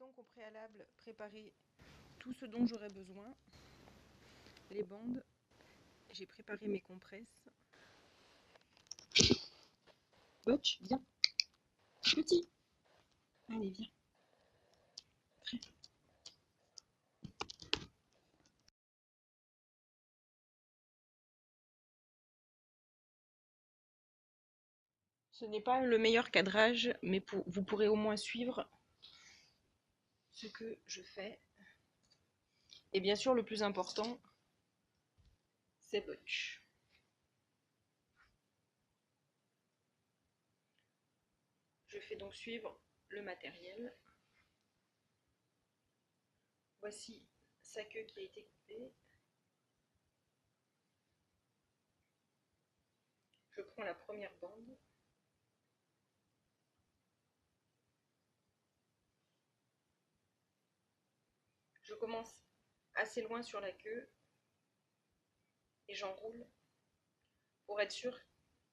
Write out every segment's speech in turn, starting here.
donc au préalable préparer tout ce dont j'aurai besoin. Les bandes, j'ai préparé mes compresses. Butch, viens. Petit. Allez, viens. Prêt. Ce n'est pas le meilleur cadrage, mais vous pourrez au moins suivre ce que je fais. Et bien sûr, le plus important, c'est Butch. Je fais donc suivre le matériel. Voici sa queue qui a été coupée. Je prends la première bande. Je commence assez loin sur la queue et j'enroule pour être sûr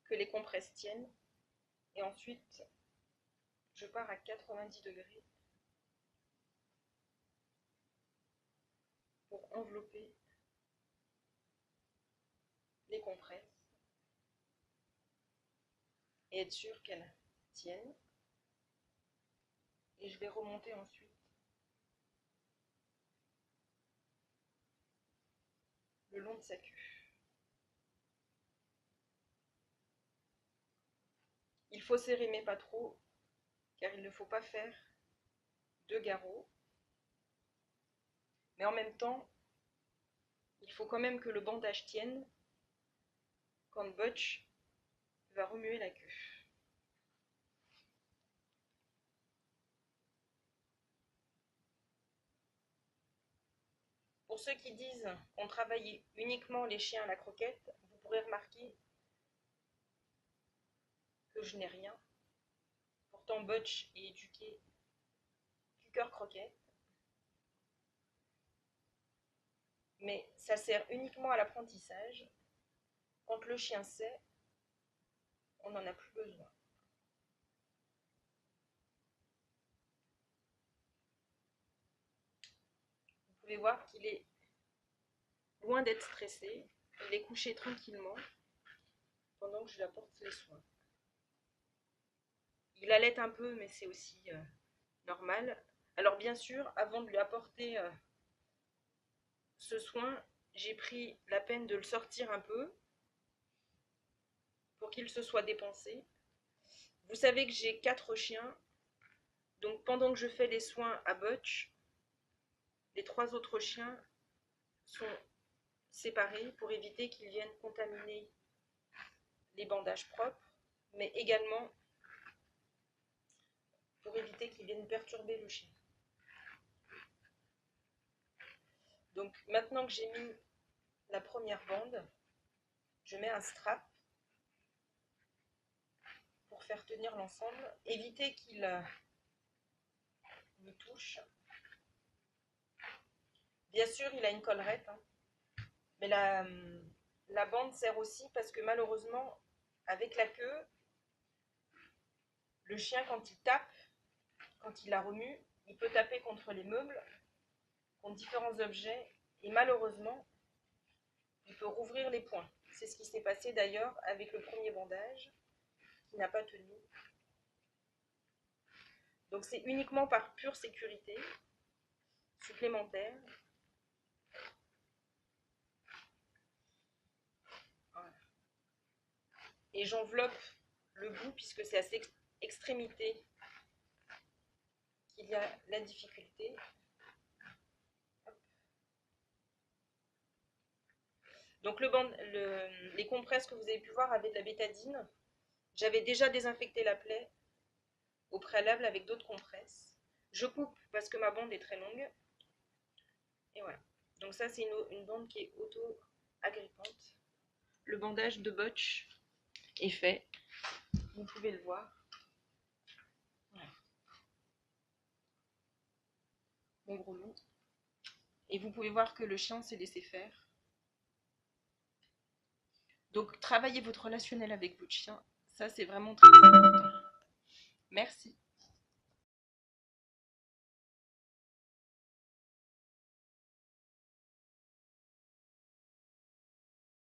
que les compresses tiennent. Et ensuite, je pars à 90 degrés pour envelopper les compresses et être sûr qu'elles tiennent. Et je vais remonter ensuite le long de sa queue. Il faut serrer mais pas trop, car il ne faut pas faire de garrot. Mais en même temps, il faut quand même que le bandage tienne quand Butch va remuer la queue. Pour ceux qui disent qu'on travaille uniquement les chiens à la croquette, vous pourrez remarquer que je n'ai rien. Pourtant, Butch est éduqué du cœur croquette. Mais ça sert uniquement à l'apprentissage. Quand le chien sait, on n'en a plus besoin. Vous pouvez voir qu'il est loin d'être stressé. Il est couché tranquillement pendant que je lui apporte les soins. Il allaite un peu, mais c'est aussi normal. Alors bien sûr, avant de lui apporter ce soin, j'ai pris la peine de le sortir un peu pour qu'il se soit dépensé. Vous savez que j'ai 4 chiens, donc pendant que je fais les soins à Butch, les 3 autres chiens sont séparés pour éviter qu'ils viennent contaminer les bandages propres, mais également pour éviter qu'ils viennent perturber le chien. Donc maintenant que j'ai mis la première bande, je mets un strap pour faire tenir l'ensemble, éviter qu'il me touche. Bien sûr, il a une collerette, hein, mais la bande sert aussi parce que malheureusement, avec la queue, le chien quand il tape, quand il la remue, il peut taper contre les meubles, contre différents objets, et malheureusement, il peut rouvrir les poings. C'est ce qui s'est passé d'ailleurs avec le premier bandage, qui n'a pas tenu. Donc c'est uniquement par pure sécurité supplémentaire. Voilà. Et j'enveloppe le bout puisque c'est à cette extrémité qu'il y a la difficulté. Donc les compresses que vous avez pu voir avaient de la bétadine. J'avais déjà désinfecté la plaie au préalable avec d'autres compresses. Je coupe parce que ma bande est très longue. Et voilà. Donc ça c'est une bande qui est auto-agrippante. Le bandage de Butch est fait. Vous pouvez le voir. Voilà. Mon gros loup. Et vous pouvez voir que le chien s'est laissé faire. Donc travaillez votre relationnel avec votre chien. Ça c'est vraiment très important. Merci.